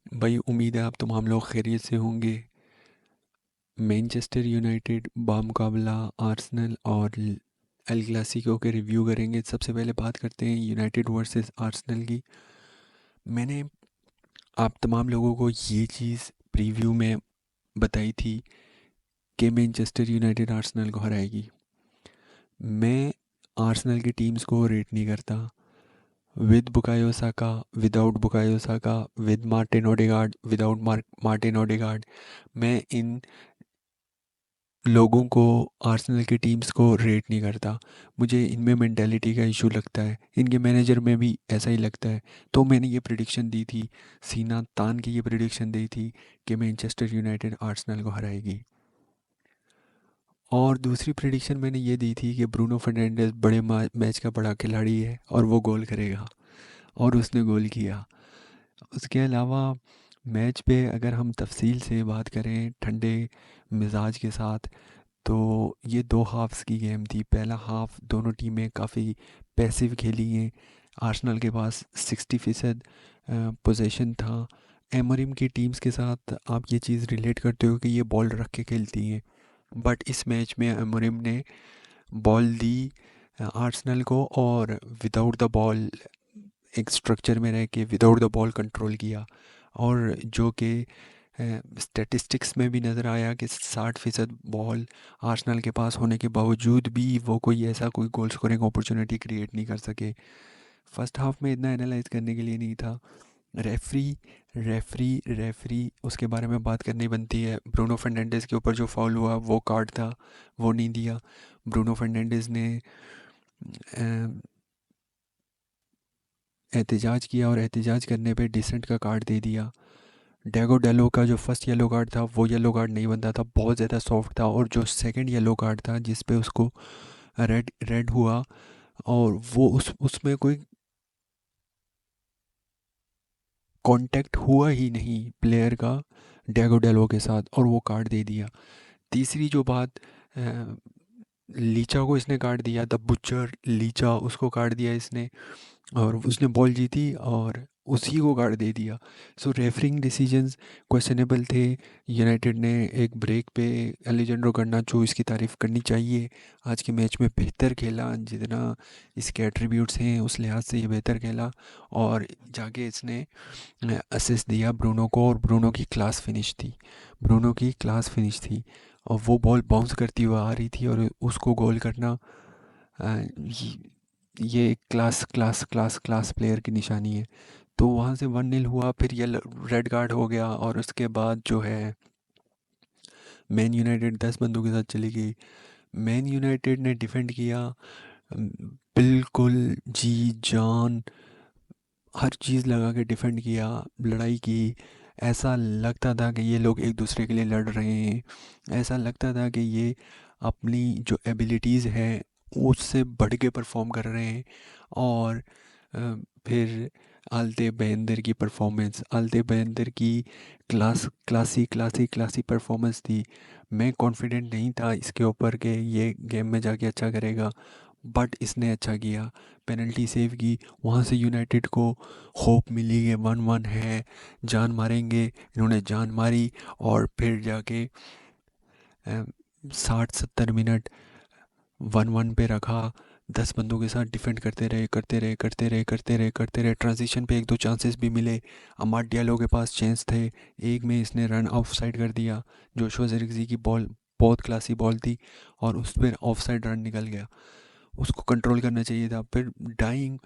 भाई उम्मीद है आप तमाम लोग खैरियत से होंगे। मैनचेस्टर यूनाइटेड बामुकाबला आर्सेनल और एल क्लासिको के रिव्यू करेंगे। सबसे पहले बात करते हैं यूनाइटेड वर्सेस आर्सेनल की। मैंने आप तमाम लोगों को ये चीज़ प्रीव्यू में बताई थी कि मैनचेस्टर यूनाइटेड आर्सेनल को हराएगी। मैं आर्सेनल की टीम्स को रेट नहीं करता with Bukayo Saka, without Bukayo Saka, with Martin Odegaard, without Martin Odegaard. मैं इन लोगों को, आर्सेनल की टीम्स को रेट नहीं करता। मुझे इनमें मेंटालिटी का इशू लगता है, इनके मैनेजर में भी ऐसा ही लगता है। तो मैंने ये प्रिडिक्शन दी थी, सीना तान के ये प्रिडिक्शन दी थी कि मैनचेस्टर यूनाइटेड आर्सेनल को हराएगी। और दूसरी प्रिडिक्शन मैंने ये दी थी कि ब्रूनो फर्नांडिस बड़े मैच का बड़ा खिलाड़ी है और वो गोल करेगा, और उसने गोल किया। उसके अलावा मैच पे अगर हम तफसील से बात करें ठंडे मिजाज के साथ, तो ये दो हाफ्स की गेम थी। पहला हाफ दोनों टीमें काफ़ी पैसिव खेली हैं। आर्सेनल के पास 60% पोजीशन था। एमोरिम की टीम्स के साथ आप ये चीज़ रिलेट करते हो कि ये बॉल रख के खेलती हैं, बट इस मैच में एमोरिम ने बॉल दी आर्सेनल को, और विदाउट द बॉल एक स्ट्रक्चर में रह के विदाउट द बॉल कंट्रोल किया। और जो कि स्टैटिस्टिक्स में भी नज़र आया कि 60% बॉल आर्सेनल के पास होने के बावजूद भी वो कोई ऐसा कोई गोल स्कोरिंग अपॉर्चुनिटी क्रिएट नहीं कर सके। फर्स्ट हाफ में इतना एनालाइज करने के लिए नहीं था। रेफरी रेफरी उसके बारे में बात करनी बनती है। ब्रूनो फर्नांडिस के ऊपर जो फाउल हुआ वो कार्ड था, वो नहीं दिया। ब्रूनो फर्नांडिस ने एहतजाज किया और एहतजाज करने पे डिसेंट का कार्ड दे दिया। डेगो डेलो का जो फर्स्ट येलो कार्ड था वो येलो कार्ड नहीं बनता था, बहुत ज़्यादा सॉफ्ट था। और जो सेकंड येलो कार्ड था जिस पे उसको रेड रेड हुआ, और वो उसमें कोई कांटेक्ट हुआ ही नहीं प्लेयर का डेगो डेलो के साथ, और वो कार्ड दे दिया। तीसरी जो बात, लीचा को इसने काट दिया, द बुचर लीचा, उसको काट दिया इसने, और उसने बॉल जीती और उसी को गाड़ दे दिया। सो रेफरिंग डिसीजंस क्वेश्चनेबल थे। यूनाइटेड ने एक ब्रेक पे एलेजेंड्रो गर्नाचो, इसकी तारीफ़ करनी चाहिए, आज के मैच में बेहतर खेला। जितना इसके एट्रीब्यूट्स हैं उस लिहाज से ये बेहतर खेला, और जाके इसने असिस्ट दिया ब्रूनो को, और ब्रूनो की क्लास फिनिश थी, ब्रूनो की क्लास फिनिश थी। और वो बॉल बाउंस करती हुई आ रही थी और उसको गोल करना, ये एक class class class class player की निशानी है। तो वहाँ से 1-0 हुआ, फिर ये रेड कार्ड हो गया, और उसके बाद जो है मैन यूनाइटेड 10 बंदों के साथ चली गई। मैन यूनाइटेड ने डिफेंड किया, अम, बिल्कुल जी जान, हर चीज़ लगा के डिफेंड किया, लड़ाई की। ऐसा लगता था कि ये लोग एक दूसरे के लिए लड़ रहे हैं, ऐसा लगता था कि ये अपनी जो एबिलिटीज़ हैं उससे बढ़ के परफॉर्म कर रहे हैं। और अ, फिर आलते बेंदर की परफॉर्मेंस, आलते बेंदर की क्लासी परफॉर्मेंस थी। मैं कॉन्फिडेंट नहीं था इसके ऊपर कि ये गेम में जाके अच्छा करेगा, बट इसने अच्छा किया, पेनल्टी सेव की। वहाँ से यूनाइटेड को होप मिली कि 1-1 है, जान मारेंगे। इन्होंने जान मारी, और फिर जाके 60-70 मिनट 1-1 पे रखा। 10 बंदों के साथ डिफेंड करते रहे। ट्रांजिशन पे एक दो चांसेस भी मिले, अमाड डियालो के पास चांस थे, एक में इसने रन ऑफ साइड कर दिया। जोशुआ ज़िरक्ज़ी की बॉल बहुत क्लासी बॉल थी, और उस पर ऑफ साइड रन निकल गया, उसको कंट्रोल करना चाहिए था। फिर डाइंग,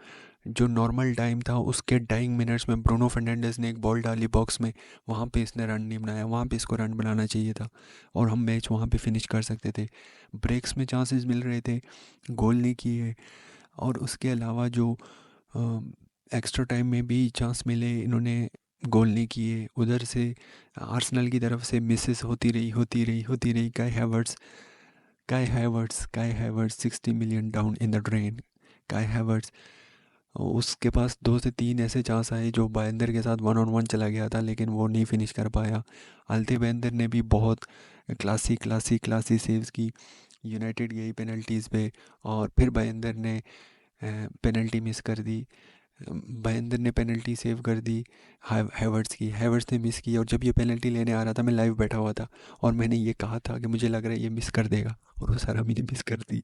जो नॉर्मल टाइम था उसके डाइंग मिनट्स में ब्रूनो फर्नांडिस ने एक बॉल डाली बॉक्स में, वहाँ पे इसने रन नहीं बनाया, वहाँ पे इसको रन बनाना चाहिए था, और हम मैच वहाँ पे फिनिश कर सकते थे। ब्रेक्स में चांसेस मिल रहे थे, गोल नहीं किए। और उसके अलावा जो एक्स्ट्रा टाइम में भी चांस मिले, इन्होंने गोल नहीं किए। उधर से आर्सेनल की तरफ से मिसेस होती रही। काय Havertz 60 million down in the drain. काय हैवर्ट्स, उसके पास दो से तीन ऐसे चांस आए जो बायंदर के साथ 1-on-1 चला गया था, लेकिन वो नहीं फिनिश कर पाया। आलते बेंदर ने भी बहुत क्लासी सेव्स की, यूनाइटेड गई पेनल्टीज़ पे, और फिर बायंदर ने पेनल्टी मिस कर दी। महेंद्र ने पेनल्टी सेव कर दी, हैवर्ट्स ने मिस की, और जब ये पेनल्टी लेने आ रहा था मैं लाइव बैठा हुआ था, और मैंने ये कहा था कि मुझे लग रहा है ये मिस कर देगा, और वो सारा मैंने मिस कर दी।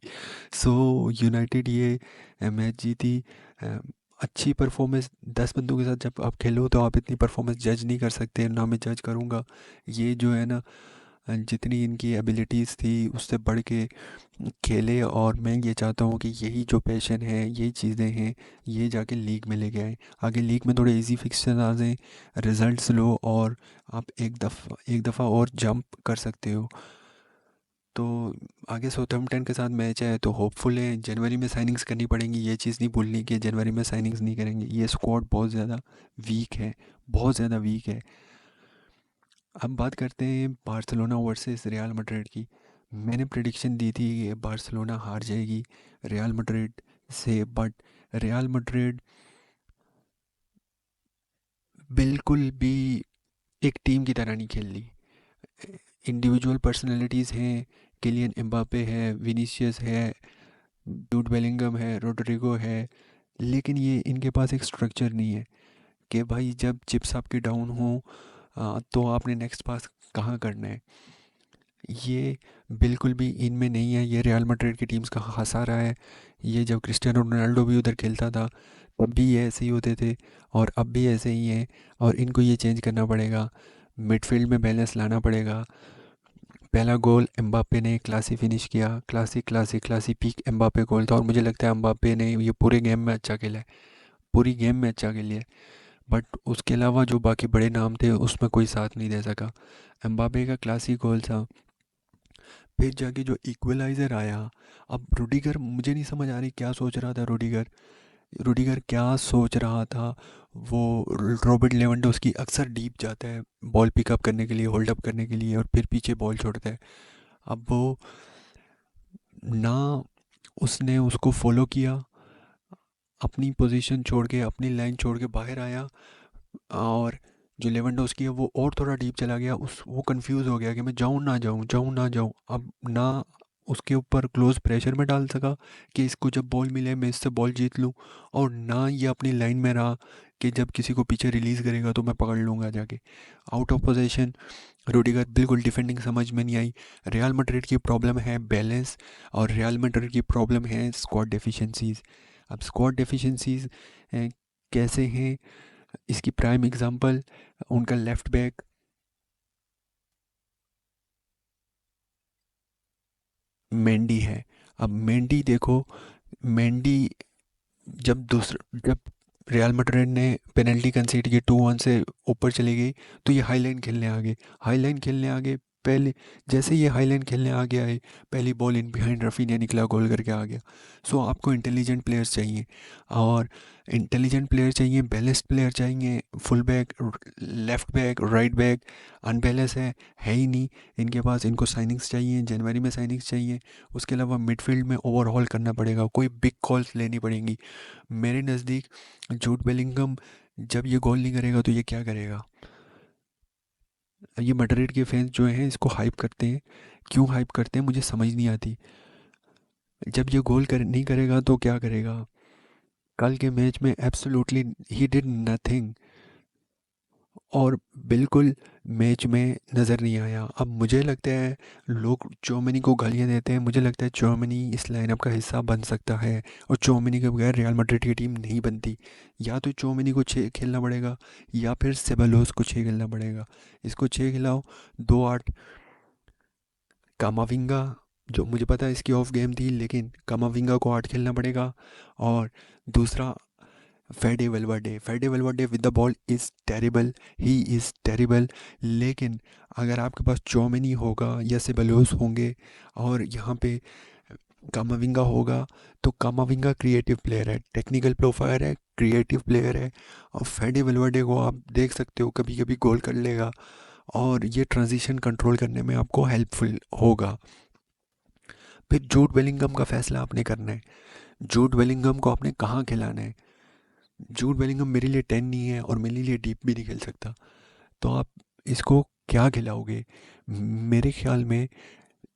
सो यूनाइटेड ये मैच जीती। अ, अच्छी परफॉर्मेंस 10 बंदों के साथ जब आप खेलो तो आप इतनी परफॉर्मेंस जज नहीं कर सकते, ना मैं जज करूँगा। ये जो है ना, जितनी इनकी एबिलिटीज़ थी उससे बढ़ के खेले, और मैं ये चाहता हूँ कि यही जो पैशन है, यही चीज़ें हैं, ये जाके लीग में लेके आए। आगे लीग में थोड़े इजी फिक्सचर आ जाएं, रिजल्ट्स लो, और आप एक दफ़ा और जंप कर सकते हो। तो आगे साउथहैम्पटन के साथ मैच है, तो होपफुल है। जनवरी में साइनिंग्स करनी पड़ेंगी, ये चीज़ नहीं भूलनी कि जनवरी में साइनिंग्स नहीं करेंगे। ये स्क्वाड बहुत ज़्यादा वीक है, बहुत ज़्यादा वीक है। अब बात करते हैं बार्सिलोना वर्सेस रियल मैड्रिड की। मैंने प्रेडिक्शन दी थी कि बार्सिलोना हार जाएगी रियल मैड्रिड से, बट रियल मैड्रिड बिल्कुल भी एक टीम की तरह नहीं खेल रही। इंडिविजुअल पर्सनालिटीज़ हैं, किलियन एम्बापे है, विनीसियस है, जूड बेलिंगम है, रोड्रिगो है, लेकिन ये इनके पास एक स्ट्रक्चर नहीं है कि भाई जब चिप्स आपके डाउन हो तो आपने नेक्स्ट पास कहाँ करना है। ये बिल्कुल भी इनमें नहीं है। ये रियल मैड्रिड की टीम्स का हंसा रहा है। ये जब क्रिस्टियानो रोनाल्डो भी उधर खेलता था तब भी ये ऐसे ही होते थे, और अब भी ऐसे ही हैं, और इनको ये चेंज करना पड़ेगा। मिडफील्ड में बैलेंस लाना पड़ेगा। पहला गोल एम्बापे ने क्लासी फिनिश किया, क्लासी पीक एम्बापे गोल था, और मुझे लगता है एम्बापे ने ये पूरे गेम में अच्छा खेला है, पूरी गेम में अच्छा खेली है। बट उसके अलावा जो बाकी बड़े नाम थे उसमें कोई साथ नहीं दे सका। एम्बापे का क्लासी गोल था। फिर जाके जो इक्वलाइज़र आया, अब रुडिगर, मुझे नहीं समझ आ रही क्या सोच रहा था रुडिगर। रुडिगर क्या सोच रहा था। वो रॉबर्ट लेवेंडोस्की अक्सर डीप जाता है बॉल पिकअप करने के लिए, होल्ड अप करने के लिए, और फिर पीछे बॉल छोड़ता है। अब वो ना, उसने उसको फॉलो किया, अपनी पोजीशन छोड़ के, अपनी लाइन छोड़ के बाहर आया, और जो लेवेंडोस्की है वो और थोड़ा डीप चला गया। उस वो कंफ्यूज हो गया कि मैं जाऊं ना जाऊं, जाऊं ना जाऊं। अब ना उसके ऊपर क्लोज प्रेशर में डाल सका कि इसको जब बॉल मिले मैं इससे बॉल जीत लूं, और ना ये अपनी लाइन में रहा कि जब किसी को पीछे रिलीज़ करेगा तो मैं पकड़ लूंगा जाके। आउट ऑफ पोजीशन, रुडिगर बिल्कुल डिफेंडिंग समझ में नहीं आई। रियल मैड्रिड की प्रॉब्लम है बैलेंस, और रियल मैड्रिड की प्रॉब्लम है स्क्वाड डेफिशिएंसीज। अब स्क्वाड डेफिशिएंसीज कैसे हैं, इसकी प्राइम एग्जांपल उनका लेफ्ट बैक मेंडी है। अब मेंडी देखो, मेंडी जब रियल मैड्रिड ने पेनल्टी कंसीड की 2-1 से ऊपर चली गई, तो ये हाईलाइन खेलने आ गए, हाईलाइन खेलने आ गए। पहले जैसे ये हाईलाइन खेलने आ गया है, पहली बॉल इन बिहाइंड रफीनिया निकला, गोल करके आ गया। सो आपको इंटेलिजेंट प्लेयर्स चाहिए, और इंटेलिजेंट प्लेयर चाहिए, बैलेंस्ड प्लेयर चाहिए। Full back, left back, right back unbalance है ही नहीं इनके पास। इनको साइनिंग्स चाहिए, जनवरी में साइनिंग्स चाहिए। उसके अलावा मिडफील्ड में ओवरहॉल करना पड़ेगा, कोई बिग कॉल्स लेनी पड़ेंगी। मेरे नज़दीक जूड बेलिंगम जब ये गोल नहीं करेगा तो ये क्या करेगा। ये मैड्रिड के फैंस जो हैं इसको हाइप करते हैं, क्यों हाइप करते हैं मुझे समझ नहीं आती। जब ये नहीं करेगा तो क्या करेगा। कल के मैच में एब्सोल्युटली ही डिड नथिंग, और बिल्कुल मैच में नज़र नहीं आया। अब मुझे लगता है लोग चौमिनी को गालियाँ देते हैं, मुझे लगता है चौमिनी इस लाइनअप का हिस्सा बन सकता है, और चौमिनी के बगैर रियल मैड्रिड की टीम नहीं बनती। या तो चौमिनी को 6 खेलना पड़ेगा, या फिर सेबालोस को 6 खेलना पड़ेगा। इसको 6 खिलाओ, 2-8। कामाविंगा, जो मुझे पता है इसकी ऑफ गेम थी, लेकिन कामाविंगा को 8 खेलना पड़ेगा। और दूसरा फेडे Valverde with the ball is terrible, he is terrible. लेकिन अगर आपके पास चौमिनी होगा या सेबलोस होंगे, और यहाँ पे कामाविंगा होगा, तो कामाविंगा क्रिएटिव प्लेयर है, टेक्निकल प्रोफायर है, क्रिएटिव प्लेयर है। और फेडे वेलवर्डे को आप देख सकते हो कभी कभी गोल कर लेगा, और ये ट्रांजिशन कंट्रोल करने में आपको हेल्पफुल होगा। फिर जूड बेलिंगम का फैसला आपने करना है, जूड बेलिंगम को आपने कहाँ खिलाना है। जूड बेलिंगम मेरे लिए 10 नहीं है, और मेरे लिए डीप भी नहीं खेल सकता। तो आप इसको क्या खिलाओगे। मेरे ख्याल में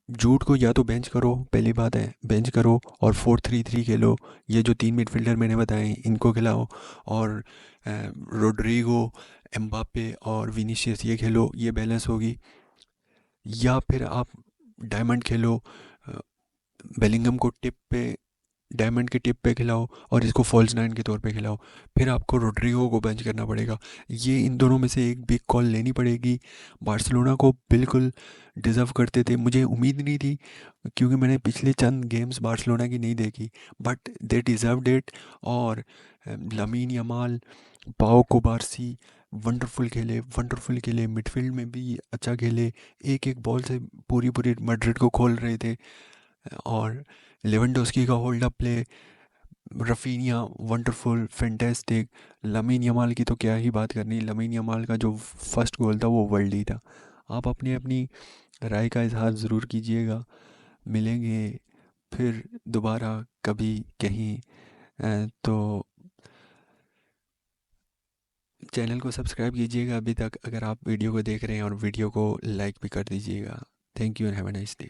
जूट को या तो बेंच करो, पहली बात है बेंच करो, और 4-3-3 खेलो। ये जो तीन मिडफील्डर मैंने बताए इनको खिलाओ, और रोड्रिगो, एम्बापे और विनीशियस ये खेलो, ये बैलेंस होगी। या फिर आप डायमंड खेलो, बेलिंगम को टिप पे, डायमंड के टिप पे खिलाओ, और इसको फॉल्स नाइन के तौर पे खिलाओ। फिर आपको रोड्रिगो को बेंच करना पड़ेगा। ये इन दोनों में से एक बिग कॉल लेनी पड़ेगी। बार्सिलोना को बिल्कुल डिज़र्व करते थे, मुझे उम्मीद नहीं थी क्योंकि मैंने पिछले चंद गेम्स बार्सिलोना की नहीं देखी, बट दे डिज़र्वड इट। और लमीन यमाल, पाओ कुबारसी वंडरफुल खेले, वंडरफुल खेले, मिडफील्ड में भी अच्छा खेले, एक एक बॉल से पूरी पूरी मैड्रिड को खोल रहे थे। और लेवेंडोस्की का hold up play, Raphinha wonderful fantastic, Lamine Yamal की तो क्या ही बात करनी, लमीन यमाल का जो फर्स्ट गोल था वो वर्ल्ड ही था। आप अपनी अपनी राय का इजहार ज़रूर कीजिएगा। मिलेंगे फिर दोबारा कभी कहीं। तो चैनल को सब्सक्राइब कीजिएगा अभी तक अगर आप वीडियो को देख रहे हैं, और वीडियो को लाइक भी कर दीजिएगा। Thank you and have a nice day.